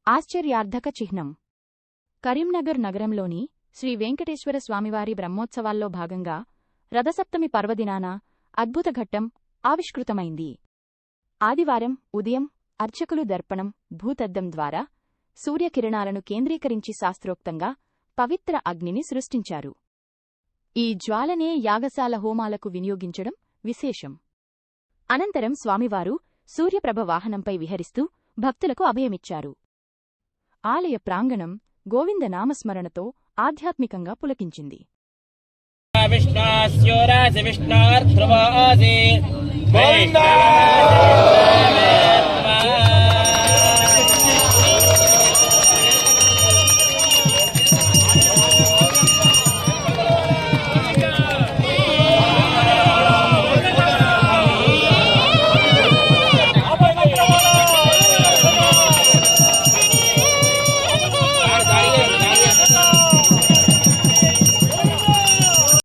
ఆశ్చర్యార్థక చిహ్నం. కరీంనగర్ నగరంలోని శ్రీ వెంకటేశ్వర స్వామివారి బ్రహ్మోత్సవాల్లో భాగంగా రథసప్తమి పర్వదినాన అద్భుత ఘట్టం ఆవిష్కృతమైంది. ఆదివారం ఉదయం అర్చకులు దర్పణం, భూతద్దం ద్వారా సూర్యకిరణాలను కేంద్రీకరించి శాస్త్రోక్తంగా పవిత్ర అగ్నిని సృష్టించారు. ఈ జ్వాలనే యాగశాల హోమాలకు వినియోగించడం విశేషం. అనంతరం స్వామివారు సూర్యప్రభ వాహనంపై విహరిస్తూ భక్తులకు అభయమిచ్చారు. ఆలయ ప్రాంగణం గోవిందనామస్మరణతో ఆధ్యాత్మికంగా పులకించింది. విష్ణాస్యోరాసి విష్ణార్ధ్రువో ఆసి గోవిందా